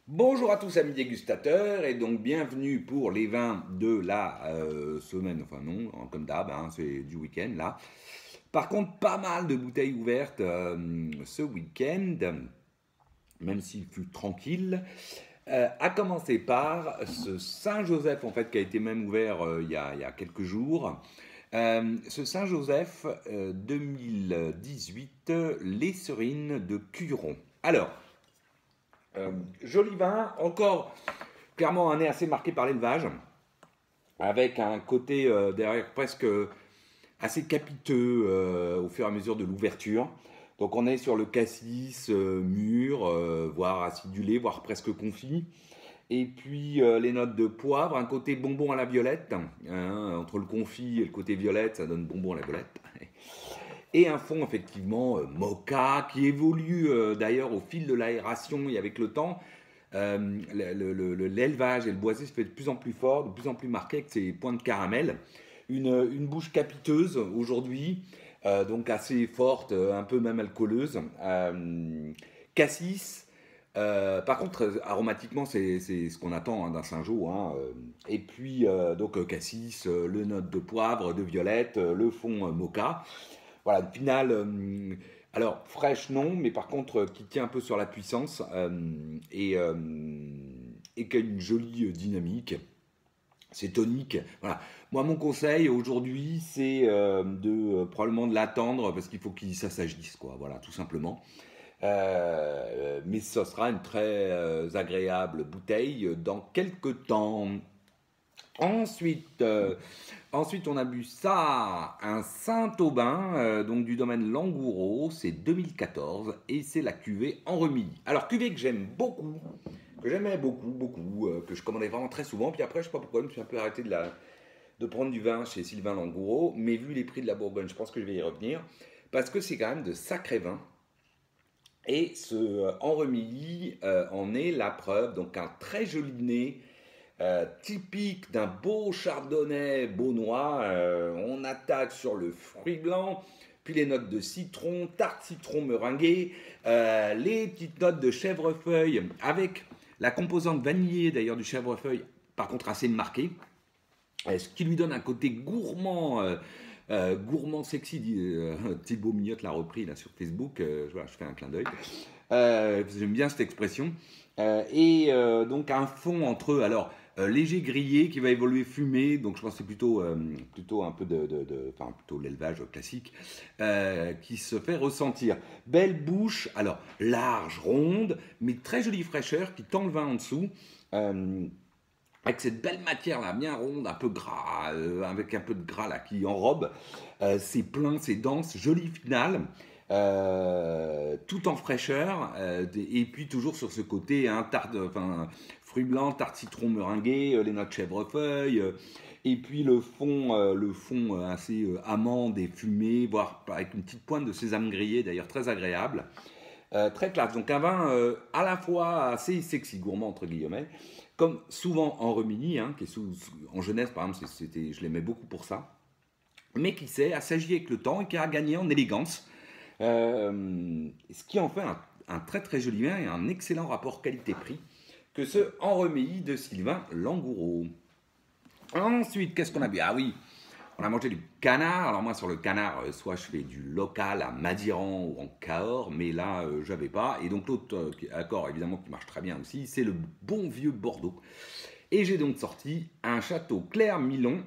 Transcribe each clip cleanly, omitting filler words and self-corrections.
Bonjour à tous amis dégustateurs et donc bienvenue pour les vins de la semaine, enfin non, comme d'hab, hein, c'est du week-end là. Par contre, pas mal de bouteilles ouvertes ce week-end, même s'il fut tranquille. À commencer par ce Saint-Joseph en fait qui a été même ouvert il y a quelques jours. Ce Saint-Joseph 2018, les Serines de Curon. Alors, joli vin, encore clairement un nez assez marqué par l'élevage, avec un côté derrière presque assez capiteux au fur et à mesure de l'ouverture. Donc on est sur le cassis mûr, voire acidulé, voire presque confit. Et puis les notes de poivre, un côté bonbon à la violette, hein, entre le confit et le côté violette, ça donne bonbon à la violette. Et un fond effectivement mocha qui évolue d'ailleurs au fil de l'aération et avec le temps. L'élevage et le boisé se fait de plus en plus fort, de plus en plus marqué avec ses points de caramel. Une bouche capiteuse aujourd'hui, donc assez forte, un peu même alcooleuse. Cassis, par contre, aromatiquement, c'est ce qu'on attend hein, d'un Saint-Jean. Hein, et puis, donc, cassis, le note de poivre, de violette, le fond mocha. Voilà, une finale. Alors, fraîche, non, mais par contre, qui tient un peu sur la puissance et qui a une jolie dynamique. C'est tonique. Voilà. Moi, mon conseil aujourd'hui, c'est probablement de l'attendre parce qu'il faut qu'il s'assagisse, quoi. Voilà, tout simplement. Mais ce sera une très agréable bouteille dans quelques temps. Ensuite, ensuite, on a bu ça, un Saint-Aubin, donc du domaine Langoureux, c'est 2014 et c'est la cuvée en remis. Alors, cuvée que j'aime beaucoup, que j'aimais beaucoup, que je commandais vraiment très souvent, puis après, je sais pas pourquoi, je me suis un peu arrêté de prendre du vin chez Sylvain Langoureux, mais vu les prix de la Bourgogne, je pense que je vais y revenir, parce que c'est quand même de sacrés vins. Et ce en remis en est la preuve, donc un très joli nez, typique d'un beau chardonnay beaunois. On attaque sur le fruit blanc, puis les notes de citron, tarte citron meringuée, les petites notes de chèvrefeuille avec la composante vanillée d'ailleurs du chèvrefeuille, par contre assez marquée, ce qui lui donne un côté gourmand. Gourmand sexy, Thibaut Mignotte l'a repris là sur Facebook, voilà, je fais un clin d'œil. J'aime bien cette expression. Donc un fond entre eux, alors léger grillé qui va évoluer fumé, donc je pense que c'est plutôt un peu enfin plutôt l'élevage classique qui se fait ressentir. Belle bouche, alors large, ronde, mais très jolie fraîcheur qui tend le vin en dessous. Euh, avec cette belle matière là, bien ronde, un peu gras, avec un peu de gras là qui enrobe. C'est plein, c'est dense, joli final, tout en fraîcheur, et puis toujours sur ce côté, hein, tarte, enfin, fruits blancs, tarte citron meringuée, les notes chèvrefeuille, et puis le fond assez amande et fumé, voire avec une petite pointe de sésame grillé, d'ailleurs très agréable. Très classe. Donc un vin à la fois assez sexy, gourmand entre guillemets, comme souvent en Remilly, hein, qui est en jeunesse par exemple, je l'aimais beaucoup pour ça, mais qui s'est assagi avec le temps et qui a gagné en élégance, ce qui en fait un très très joli vin et un excellent rapport qualité-prix que ce en Remilly de Sylvain Langoureux. Ensuite, qu'est-ce qu'on a bu? Ah oui, on a mangé du canard. Alors moi sur le canard, soit je fais du local à Madiran ou en Cahors, mais là j'avais pas. Et donc l'autre accord évidemment qui marche très bien aussi, c'est le bon vieux Bordeaux. Et j'ai donc sorti un château Claire-Milon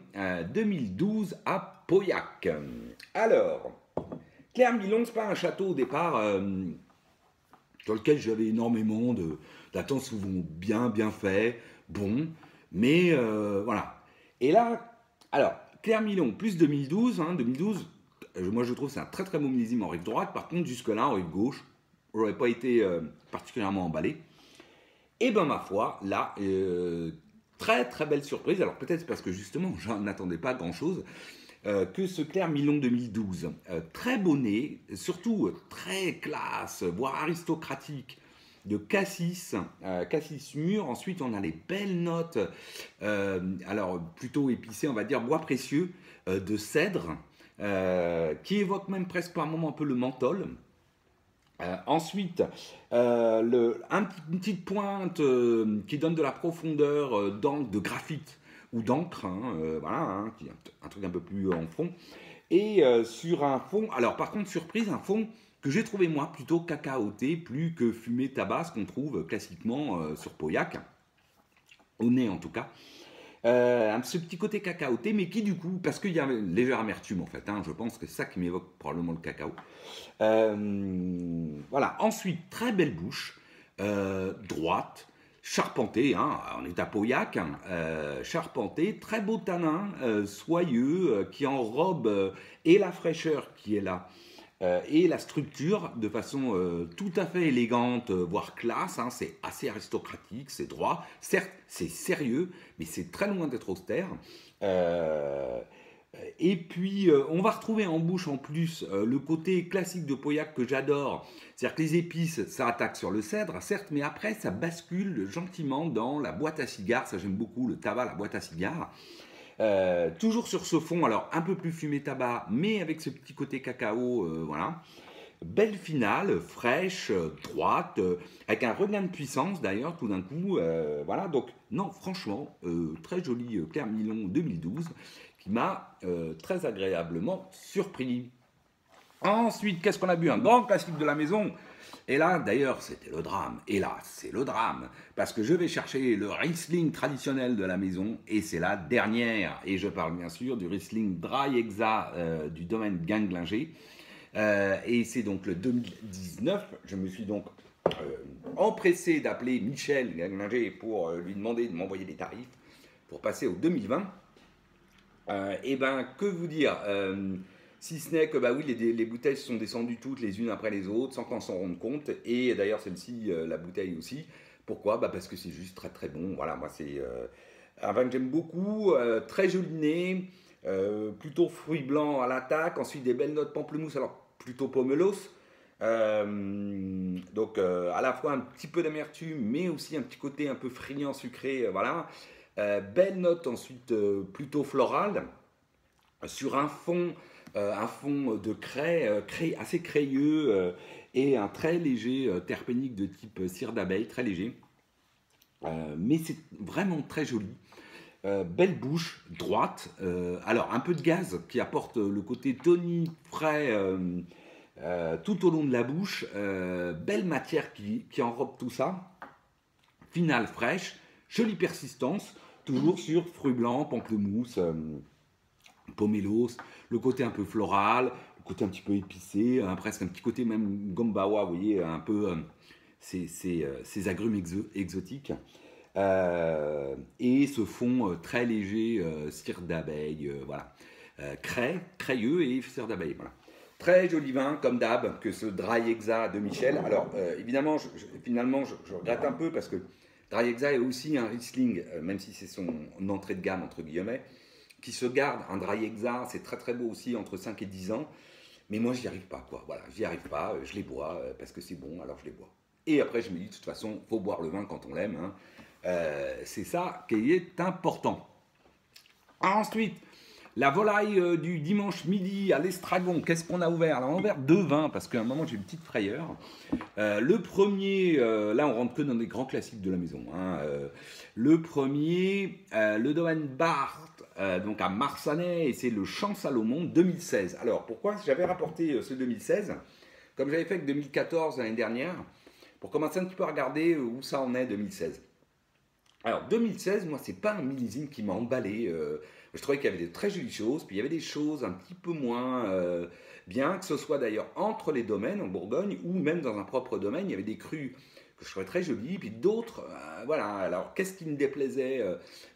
2012 à Pauillac. Alors, Claire-Milon, c'est pas un château au départ sur lequel j'avais énormément d'attentes, souvent bien fait, bon, mais voilà. Et là, alors, Claire-Milon plus 2012, hein, 2012, moi je trouve c'est un très très bon millésime en rive droite, par contre jusque-là en rive gauche, j'aurais pas été particulièrement emballé. Et ben ma foi, là, très très belle surprise, alors peut-être parce que justement j'en attendais pas grand-chose, que ce Claire Milon 2012. Très bonnet, surtout très classe, voire aristocratique, de cassis, cassis mûr. Ensuite, on a les belles notes, alors plutôt épicées, on va dire bois précieux, de cèdre, qui évoque même presque par un moment un peu le menthol. Ensuite, une petite pointe qui donne de la profondeur de graphite ou d'encre, hein, voilà, hein, qui est un truc un peu plus en fond. Et sur un fond, alors par contre, surprise, un fond que j'ai trouvé moi plutôt cacaoté, plus que fumé tabac, ce qu'on trouve classiquement sur Pauillac, au nez en tout cas. Ce petit côté cacaoté, mais qui du coup, parce qu'il y a une légère amertume en fait, hein, je pense que c'est ça qui m'évoque probablement le cacao. Voilà, ensuite, très belle bouche, droite, charpentée, hein, on est à Pauillac, hein, charpentée, très beau tanin, soyeux, qui enrobe et la fraîcheur qui est là, et la structure de façon tout à fait élégante, voire classe, hein, c'est assez aristocratique, c'est droit, certes c'est sérieux, mais c'est très loin d'être austère. Euh, et puis, on va retrouver en bouche en plus le côté classique de Pauillac que j'adore. C'est-à-dire que les épices, ça attaque sur le cèdre, certes, mais après, ça bascule gentiment dans la boîte à cigares. Ça, j'aime beaucoup le tabac, la boîte à cigares. Toujours sur ce fond, alors un peu plus fumé tabac, mais avec ce petit côté cacao, voilà. Belle finale, fraîche, droite, avec un regain de puissance d'ailleurs, tout d'un coup. Voilà, donc, non, franchement, très joli Claire Milon 2012 qui m'a très agréablement surpris. Ensuite, qu'est-ce qu'on a bu? Un grand classique de la maison. Et là, d'ailleurs, c'était le drame. Et là, c'est le drame. Parce que je vais chercher le Riesling traditionnel de la maison. Et c'est la dernière. Et je parle bien sûr du Riesling Dry Exa du domaine Ganglinger. Et c'est donc le 2019. Je me suis donc empressé d'appeler Michel Ganglinger pour lui demander de m'envoyer des tarifs pour passer au 2020. Et ben, que vous dire si ce n'est que bah oui, les bouteilles se sont descendues toutes les unes après les autres sans qu'on s'en rende compte. Et d'ailleurs, celle-ci, la bouteille aussi. Pourquoi? Bah parce que c'est juste très très bon. Voilà, moi c'est un vin que j'aime beaucoup, très joli nez, plutôt fruits blancs à l'attaque. Ensuite, des belles notes pamplemousse, alors plutôt pomelos. Donc à la fois un petit peu d'amertume, mais aussi un petit côté un peu friand, sucré. Voilà. Belle note ensuite plutôt florale sur un fond de craie, assez crayeux et un très léger terpénique de type cire d'abeille, très léger. Mais c'est vraiment très joli. Belle bouche, droite. Alors un peu de gaz qui apporte le côté tonique, frais tout au long de la bouche. Belle matière qui enrobe tout ça. Finale fraîche, jolie persistance, toujours sur fruits blancs, pamplemousse, pomelos, le côté un peu floral, le côté un petit peu épicé, presque un petit côté même gombawa, vous voyez, un peu ces agrumes exotiques. Et ce fond très léger, cire d'abeille, voilà. Crayeux et cire d'abeille, voilà. Très joli vin, comme d'hab, que ce Dry Exa de Michel. Alors, évidemment, finalement, je regrette un peu parce que Dry Exa est aussi un Riesling, même si c'est son entrée de gamme, entre guillemets, qui se garde un Dry Exa, c'est très très beau aussi, entre 5 et 10 ans. Mais moi, j'y arrive pas, quoi. Voilà, j'y arrive pas, je les bois parce que c'est bon, alors je les bois. Et après, je me dis, de toute façon, faut boire le vin quand on l'aime, hein. C'est ça qui est important. Ensuite, la volaille du dimanche midi à l'Estragon, qu'est-ce qu'on a ouvert? Alors, on a ouvert deux vins parce qu'à un moment j'ai une petite frayeur. Le premier, là on rentre que dans des grands classiques de la maison, hein. Le premier, le domaine Barthes, donc à Marsanais, et c'est le Champ Salomon 2016. Alors pourquoi j'avais rapporté ce 2016? Comme j'avais fait avec 2014 l'année dernière, pour commencer un petit peu à regarder où ça en est 2016. Alors 2016, moi c'est pas un millésime qui m'a emballé. Je trouvais qu'il y avait de très jolies choses, puis il y avait des choses un petit peu moins bien, que ce soit d'ailleurs entre les domaines en Bourgogne ou même dans un propre domaine, il y avait des crus que je trouvais très jolies, puis d'autres, voilà. Alors qu'est-ce qui me déplaisait?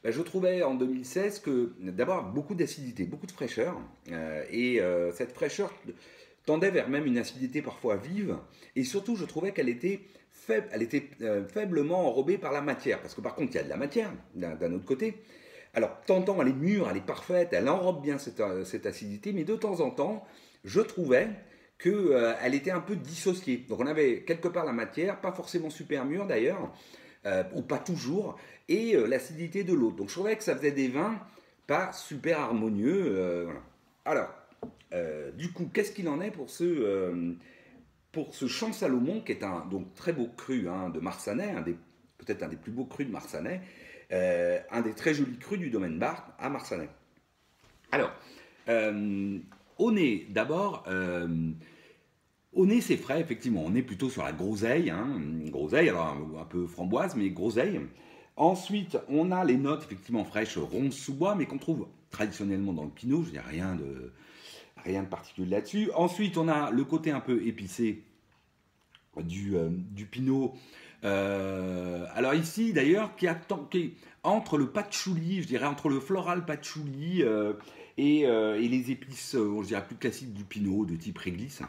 Je trouvais en 2016 que d'abord beaucoup d'acidité, beaucoup de fraîcheur, et cette fraîcheur tendait vers même une acidité parfois vive, et surtout je trouvais qu'elle était faible, elle était faiblement enrobée par la matière, parce que par contre il y a de la matière d'un autre côté. Alors, de temps en temps, elle est mûre, elle est parfaite, elle enrobe bien cette acidité, mais de temps en temps, je trouvais qu'elle était un peu dissociée. Donc, on avait quelque part la matière, pas forcément super mûre d'ailleurs, ou pas toujours, et l'acidité de l'autre. Donc, je trouvais que ça faisait des vins pas super harmonieux. Voilà. Alors, du coup, qu'est-ce qu'il en est pour ce pour ce Champ Salomon, qui est un donc, très beau cru hein, de Marsanais, peut-être un des plus beaux crus de Marsanais, un des très jolis crus du domaine Barthes à Marsanais. Alors, au nez, d'abord, au nez, c'est frais, effectivement. On est plutôt sur la groseille, hein, groseille, alors un peu framboise, mais groseille. Ensuite, on a les notes, effectivement, fraîches, ronces sous bois, mais qu'on trouve traditionnellement dans le pinot. Je veux dire, rien de particulier là-dessus. Ensuite, on a le côté un peu épicé du pinot. Alors ici, d'ailleurs, qui est entre le patchouli, je dirais, entre le floral patchouli et les épices, je dirais, plus classiques du pinot, de type réglisse.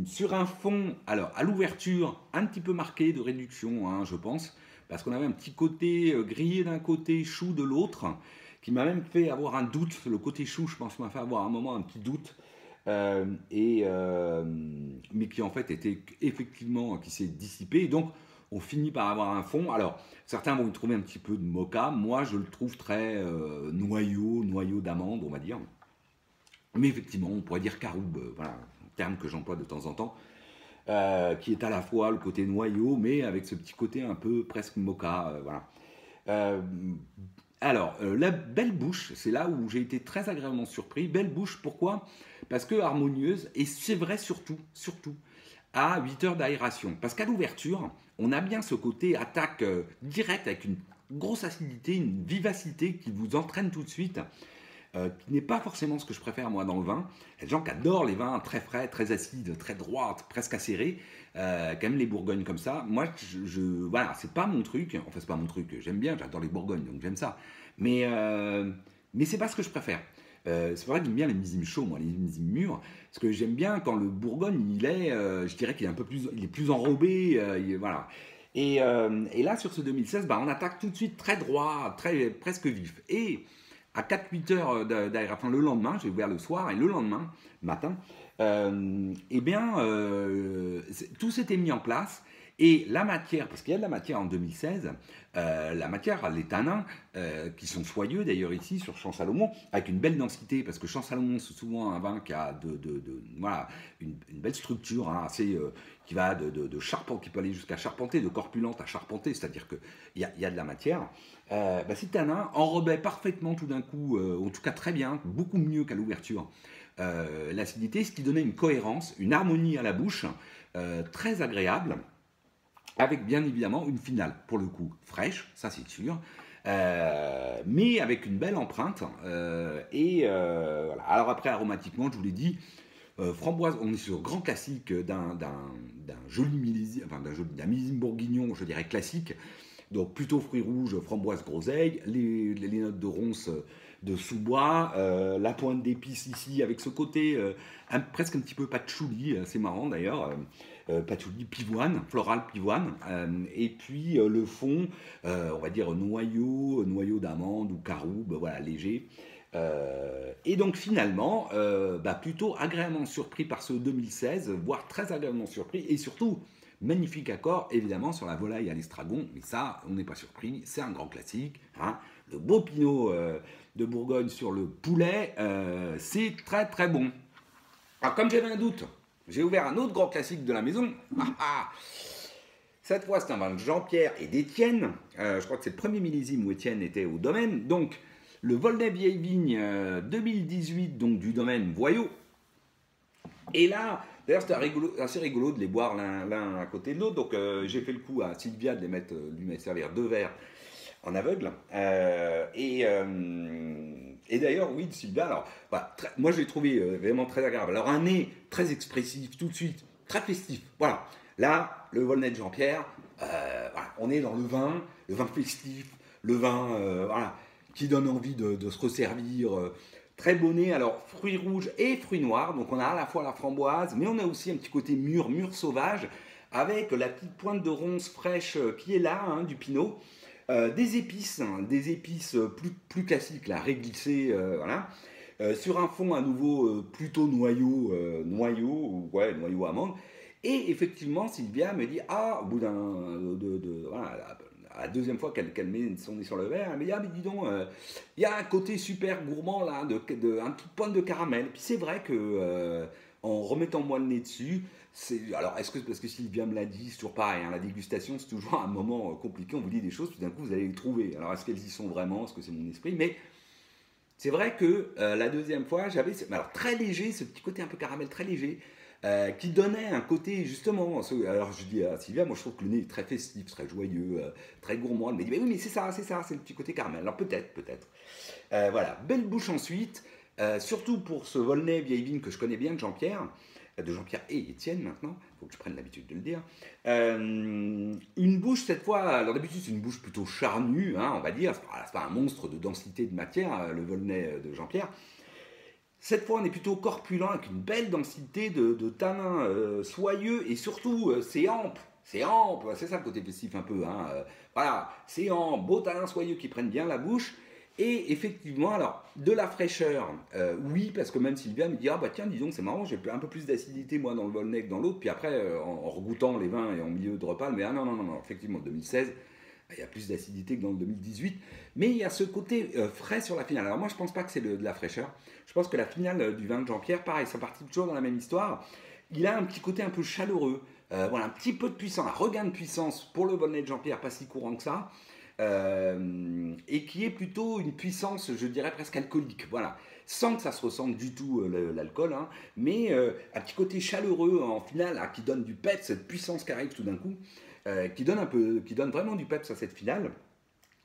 Sur un fond, alors à l'ouverture, un petit peu marqué de réduction, hein, je pense, parce qu'on avait un petit côté grillé d'un côté, chou de l'autre, qui m'a même fait avoir un doute. Le côté chou, je pense, m'a fait avoir un moment un petit doute, mais qui en fait était effectivement, qui s'est dissipé. Et donc, on finit par avoir un fond. Alors, certains vont y trouver un petit peu de mocha. Moi, je le trouve très noyau d'amande, on va dire. Mais effectivement, on pourrait dire caroube, voilà, un terme que j'emploie de temps en temps, qui est à la fois le côté noyau, mais avec ce petit côté un peu presque mocha, voilà. Euh, la belle bouche, c'est là où j'ai été très agréablement surpris. Belle bouche, pourquoi? Parce que harmonieuse, et c'est vrai surtout, à 8 heures d'aération. Parce qu'à l'ouverture, on a bien ce côté attaque directe avec une grosse acidité, une vivacité qui vous entraîne tout de suite, qui n'est pas forcément ce que je préfère moi dans le vin. Il y a des gens qui adorent les vins très frais, très acides, très droits, presque acérés, qui aiment les Bourgognes comme ça. Moi, voilà, c'est pas mon truc. Enfin, c'est pas mon truc. J'aime bien, j'adore les Bourgognes, donc j'aime ça. Mais c'est pas ce que je préfère. C'est vrai que j'aime bien les millésimes chauds, moi, les millésimes mûrs, parce que j'aime bien quand le Bourgogne, je dirais qu'il est un peu plus, il est plus enrobé, voilà. Et là, sur ce 2016, bah, on attaque tout de suite très droit, presque vif. Et à 4-8 heures d'aération, le lendemain, j'ai ouvert le soir, et le lendemain, matin, eh bien, tout s'était mis en place. Et la matière, parce qu'il y a de la matière en 2016, la matière, les tanins, qui sont soyeux d'ailleurs ici sur Champ Salomon, avec une belle densité, parce que Champ Salomon, c'est souvent un vin qui a voilà, une belle structure, hein, assez, qui va de charpente, qui peut aller jusqu'à charpenter, de corpulente à charpenter, c'est-à-dire qu'il y a de la matière. Ces tanins enrobaient parfaitement tout d'un coup, en tout cas très bien, beaucoup mieux qu'à l'ouverture, l'acidité, ce qui donnait une cohérence, une harmonie à la bouche, très agréable, avec bien évidemment une finale, pour le coup, fraîche, ça c'est sûr, mais avec une belle empreinte. Voilà. Alors après, aromatiquement, je vous l'ai dit, framboise, on est sur grand classique d'un joli millésime, enfin d'un millésime bourguignon, je dirais classique. Donc plutôt fruits rouges, framboise, groseille, les notes de ronces de sous-bois, la pointe d'épices ici avec ce côté presque un petit peu patchouli, c'est marrant d'ailleurs, patchouli pivoine, floral pivoine, et puis le fond, on va dire noyau d'amande ou caroube, voilà, léger. Et donc finalement, plutôt agréablement surpris par ce 2016, voire très agréablement surpris, et surtout magnifique accord évidemment sur la volaille à l'estragon, mais ça on n'est pas surpris, c'est un grand classique, hein. Le beau pinot de Bourgogne sur le poulet, c'est très très bon. Alors comme j'avais un doute, j'ai ouvert un autre grand classique de la maison. Cette fois c'est un vin de Jean-Pierre et d'Étienne, je crois que c'est le premier millésime où Étienne était au domaine, donc le Volnay Vieille Vigne 2018, donc du domaine Voyot. Et là, d'ailleurs, c'était assez rigolo de les boire l'un à côté de l'autre. Donc, j'ai fait le coup à Sylvia de lui mettre servir 2 verres en aveugle. Et d'ailleurs, oui, Sylvia, alors, moi, je l'ai trouvé vraiment très agréable. Alors, un nez très expressif, tout de suite, très festif. Voilà. Là, le Volnay de Jean-Pierre, voilà, on est dans le vin festif, le vin, voilà, qui donne envie de se resservir. Très bonnet, alors fruits rouges et fruits noirs, donc on a à la fois la framboise, mais on a aussi un petit côté mûr sauvage, avec la petite pointe de ronce fraîche qui est là, hein, du pinot, des épices plus classiques, la réglissée, voilà, sur un fond à nouveau plutôt noyau amande, et effectivement Sylvia me dit, au bout voilà, la deuxième fois qu'elle met son nez sur le verre, elle me dit, mais dis donc, il y a un côté super gourmand là, un petit pointe de caramel. Puis c'est vrai que en remettant moi le nez dessus. Alors, est-ce que parce que Sylvia me l'a dit, c'est toujours pareil, hein, la dégustation c'est toujours un moment compliqué, on vous dit des choses, tout d'un coup vous allez les trouver. Alors, est-ce qu'elles y sont vraiment, est-ce que c'est mon esprit? Mais c'est vrai que la deuxième fois, j'avais, alors très léger, ce petit côté un peu caramel très léger, qui donnait un côté justement. Alors je dis à Sylvia, moi je trouve que le nez est très festif, très joyeux, très gourmand. Elle m'a dit, mais oui, mais c'est ça, c'est le petit côté caramel. Alors peut-être, peut-être. Voilà, belle bouche ensuite, surtout pour ce Volnay vieille vigne que je connais bien de Jean-Pierre et Étienne maintenant, il faut que je prenne l'habitude de le dire. Une bouche cette fois, alors d'habitude c'est une bouche plutôt charnue, hein, on va dire, c'est pas un monstre de densité de matière, le Volnay de Jean-Pierre. Cette fois on est plutôt corpulent avec une belle densité de tanins soyeux et surtout c'est ample. C'est ample, c'est ça le côté festif un peu. Hein, voilà, c'est ample, beau tanins soyeux qui prennent bien la bouche. Et effectivement, alors, de la fraîcheur, oui, parce que même Sylvia me dit, ah bah tiens, disons, c'est marrant, j'ai un peu plus d'acidité moi dans le Volnay que dans l'autre, puis après, en regoûtant les vins et en milieu de repas, mais ah non, non, non, non, effectivement, 2016, il y a plus d'acidité que dans le 2018, mais il y a ce côté frais sur la finale. Alors moi, je pense pas que c'est de la fraîcheur, je pense que la finale du vin de Jean-Pierre, pareil, ça partit toujours dans la même histoire, il a un petit côté un peu chaleureux, voilà, un petit peu de puissance, un regain de puissance pour le Volnay de Jean-Pierre, pas si courant que ça, et qui est plutôt une puissance, je dirais presque alcoolique, voilà, sans que ça se ressente du tout l'alcool, hein, mais un petit côté chaleureux en finale, hein, qui donne du peps, cette puissance qui arrive tout d'un coup, qui donne vraiment du peps à cette finale,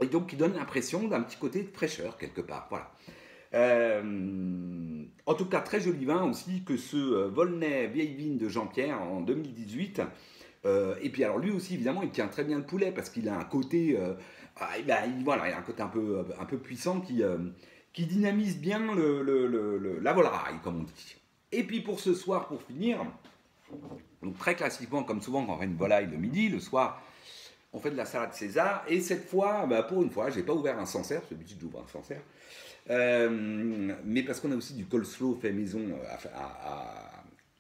et donc qui donne l'impression d'un petit côté de fraîcheur quelque part, voilà. En tout cas, très joli vin aussi que ce Volnay vieille vigne de Jean-Pierre en 2018. Et puis alors lui aussi évidemment il tient très bien le poulet parce qu'il a un côté voilà, il a un côté un peu puissant qui dynamise bien la volaille comme on dit. Et puis pour ce soir, pour finir, donc très classiquement comme souvent quand on fait une volaille le midi, le soir on fait de la salade César et cette fois, pour une fois, j'ai pas ouvert un Sancerre, parce que d'habitude j'ouvre un Sancerre, mais parce qu'on a aussi du coleslaw fait maison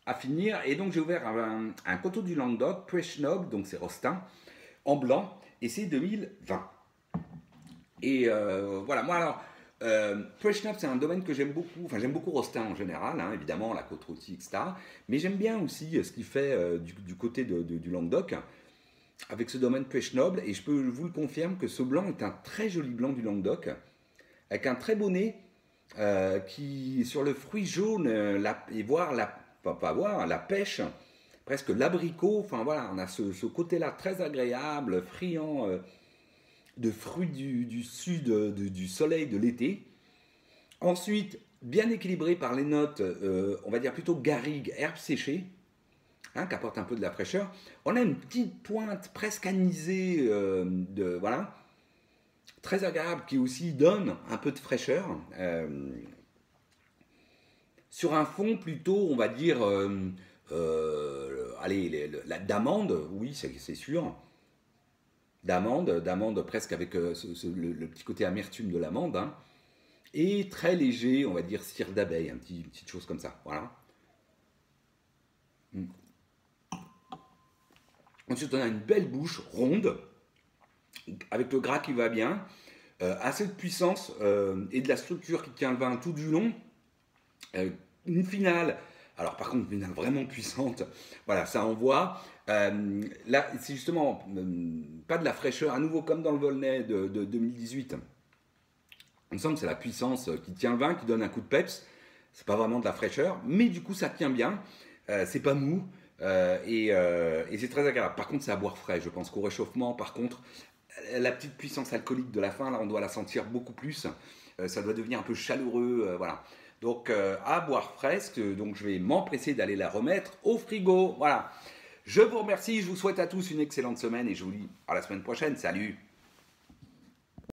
à finir. Et donc j'ai ouvert un coteau du Languedoc, Preshnob, donc c'est Rostin, en blanc, et c'est 2020. Et voilà, moi alors, Preshnob c'est un domaine que j'aime beaucoup, enfin j'aime beaucoup Rostin en général, hein, évidemment, la côte rôtie, etc. Mais j'aime bien aussi ce qu'il fait du côté du Languedoc, avec ce domaine Preshnob, et je peux vous le confirmer que ce blanc est un très joli blanc du Languedoc, avec un très beau nez, qui sur le fruit jaune, et voir la pêche, presque l'abricot, enfin voilà, on a ce côté-là très agréable, friand de fruits du sud, du soleil de l'été. Ensuite, bien équilibré par les notes, on va dire plutôt garrigue, herbes séchées, hein, qui apporte un peu de la fraîcheur. On a une petite pointe presque anisée, voilà, très agréable, qui aussi donne un peu de fraîcheur. Sur un fond plutôt, on va dire, allez, d'amande, oui, c'est sûr. D'amande presque avec le petit côté amertume de l'amande. Hein, et très léger, on va dire, cire d'abeille, une petite chose comme ça. Voilà. Ensuite, on a une belle bouche ronde, avec le gras qui va bien, assez de puissance et de la structure qui tient le vin tout du long. Une finale, alors par contre, une finale vraiment puissante, voilà, ça envoie. Là, c'est justement pas de la fraîcheur, à nouveau comme dans le Volnay de 2018. On sent que c'est la puissance qui tient le vin, qui donne un coup de peps. C'est pas vraiment de la fraîcheur, mais du coup, ça tient bien. C'est pas mou. Et c'est très agréable. Par contre, c'est à boire frais. Je pense qu'au réchauffement, par contre, la petite puissance alcoolique de la fin, là, on doit la sentir beaucoup plus. Ça doit devenir un peu chaleureux, voilà. Donc, à boire fresque. Donc, je vais m'empresser d'aller la remettre au frigo. Voilà. Je vous remercie. Je vous souhaite à tous une excellente semaine et je vous dis à la semaine prochaine. Salut!